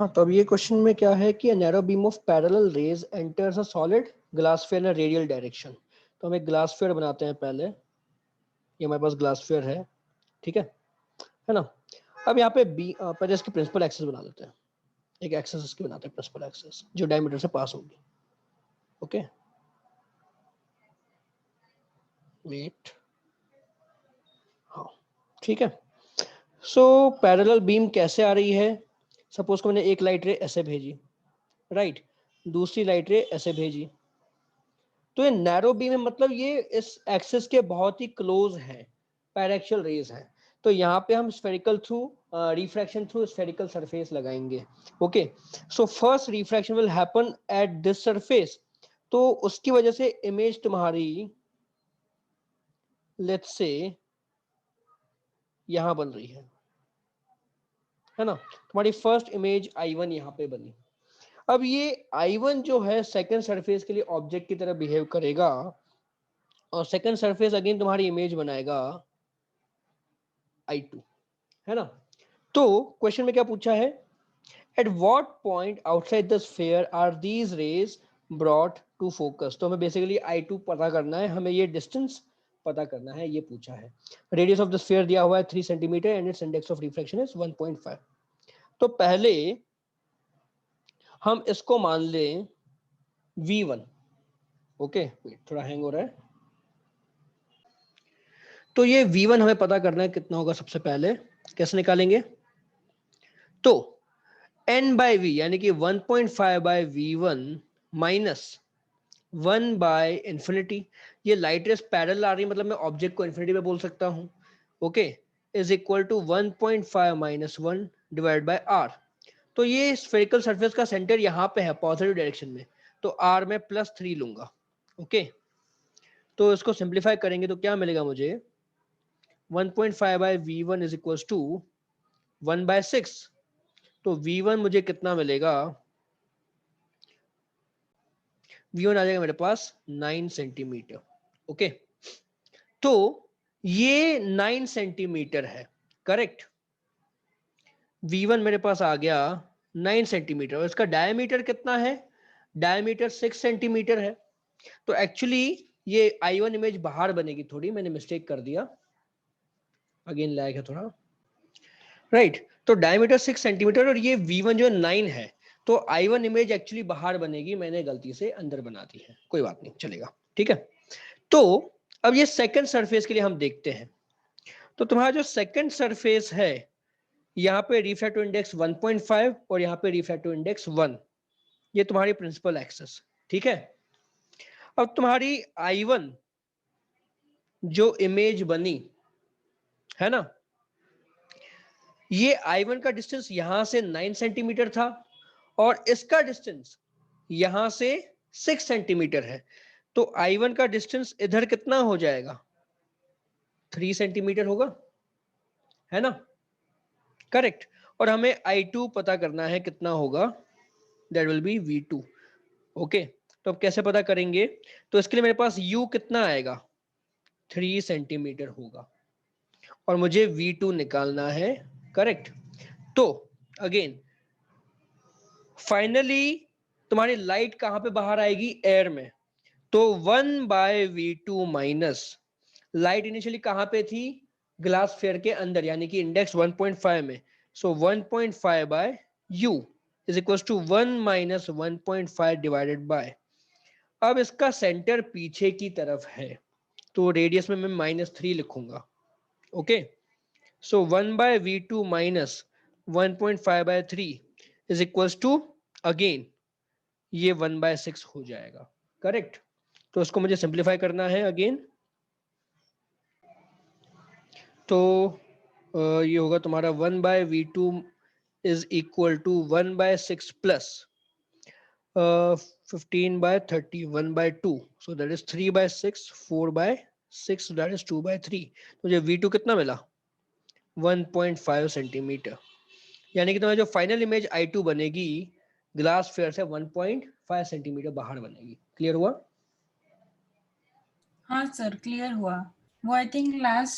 हाँ, तो अब ये क्वेश्चन में क्या है कि narrow beam of parallel raise enters a solid glass sphere in radial direction. तो हम एक ग्लास स्फीयर बनाते हैं पहले, ये हमारे पास ग्लास स्फीयर है, ठीक है ना। अब यहाँ पे बी पहले इसकी प्रिंसिपल एक्सिस बना लेते हैं, एक एक्सिस इसकी बनाते हैं प्रिंसिपल एक्सिस जो डायमीटर से पास होगी। ओके, वेट, हाँ ठीक है। सो पैरेलल बीम कैसे आ रही है? सपोज को मैंने एक लाइट रे ऐसे भेजी, राइट, दूसरी लाइट रे ऐसे भेजी, तो ये नैरो बीम है, मतलब ये इस एक्सिस के बहुत ही क्लोज है, पैरेक्शियल रेज है। तो यहाँ पे हम spherical through refraction through spherical surface लगाएंगे। Okay, so first refraction will happen at this surface, तो उसकी वजह से इमेज तुम्हारी लेट्स से यहां बन रही है ना। तुम्हारी फर्स्ट इमेज I1 यहाँ पे बनी। अब ये I1 जो है सेकंड सरफेस के लिए ऑब्जेक्ट की तरह बिहेव करेगा और सेकंड सरफेस अगेन तुम्हारी इमेज बनाएगा I2, है ना। तो क्वेश्चन में क्या पूछा है, at what point outside the sphere are these rays brought to focus. तो हमें बेसिकली I2 पता करना है, हमें ये डिस्टेंस पता करना है, ये पूछा है। रेडियस ऑफ द स्फीयर दिया हुआ है 3 centimetre and it's index of refraction is 1.5। तो पहले हम इसको मान लें V1। ओके, थोड़ा हैंग हो रहा है। तो ये V1 हमें पता करना है कितना होगा। सबसे पहले कैसे निकालेंगे, तो n बाय v यानी कि 1.5 by V1 minus 1 by infinity. ये लाइट रेस पैरेलल आ रही है, मतलब मैं ऑब्जेक्ट को इंफिनिटी में बोल सकता हूं। Okay, is equal to 1.5 minus 1 divide by r। तो ये स्फेरिकल सरफेस का सेंटर यहाँ पे है पॉजिटिव डायरेक्शन में, तो r में +3 लूंगा। ओके, तो इसको सिंप्लीफाई करेंगे तो क्या मिलेगा मुझे, 1.5 by V1 is equal to 1 by 6। तो V1 मुझे कितना मिलेगा, V1 आ जाएगा मेरे पास 9 सेंटीमीटर। ओके, तो ये 9 सेंटीमीटर है, करेक्ट। V1 मेरे पास आ गया 9 सेंटीमीटर और इसका डायमीटर कितना है, डायमीटर 6 सेंटीमीटर है। तो एक्चुअली ये I1 इमेज बाहर बनेगी, थोड़ी मैंने मिस्टेक कर दिया, अगेन लैग है थोड़ा, राइट। तो डायमीटर 6 सेंटीमीटर और ये V1 जो 9 है, तो I1 इमेज एक्चुअली बाहर बनेगी, मैंने गलती से अंदर बना दी है, कोई बात नहीं, चलेगा, ठीक है। तो अब ये सेकंड सरफेस के लिए हम देखते हैं। तो तुम्हारा जो सेकंड सरफेस है, यहाँ पे रिफ्रैक्टिव इंडेक्स 1.5 और यहाँ पे रिफ्रैक्टिव इंडेक्स 1, ये तुम्हारी प्रिंसिपल एक्सिस, ठीक है। अब तुम्हारी I1 जो इमेज बनी है ना, ये I1 का डिस्टेंस यहां से 9 सेंटीमीटर था और इसका डिस्टेंस यहां से 6 सेंटीमीटर है। तो I1 का डिस्टेंस इधर कितना हो जाएगा, 3 सेंटीमीटर होगा, है ना, करेक्ट। और हमें I2 पता करना है कितना होगा, that will be V2। Okay, तो अब कैसे पता करेंगे, तो इसके लिए मेरे पास U कितना आएगा, 3 सेंटीमीटर होगा और मुझे V2 निकालना है, करेक्ट। तो अगेन फाइनली तुम्हारी लाइट कहां पे बाहर आएगी, एयर में। तो 1 by V2 minus light initially कहां पे थी, ग्लास फेयर के अंदर, यानी कि इंडेक्स 1.5 में। So 1.5 by U is equal to 1 minus 1.5 divided by, अब इसका सेंटर पीछे की तरफ है, तो रेडियस में मैं -3 लिखूंगा। Okay, so 1 by V2 minus 1.5 by 3 is equal to, again ये 1/6 हो जाएगा, करेक्ट। तो इसको मुझे सिंप्लीफाई करना है अगेन, तो ये होगा तुम्हारा 1 by V2 is equal to 1/6 plus 15 by 30, 1/2, so that is 3/6, 4/6, that is 2/3। मुझे V2 कितना मिला, 1.5 सेंटीमीटर, यानी कि तुम्हारी जो फाइनल इमेज I2 बनेगी ग्लास फेयर से 1.5 सेंटीमीटर बाहर बनेगी। क्लियर हुआ? हाँ सर, क्लियर हुआ। वो आई थिंक लास्ट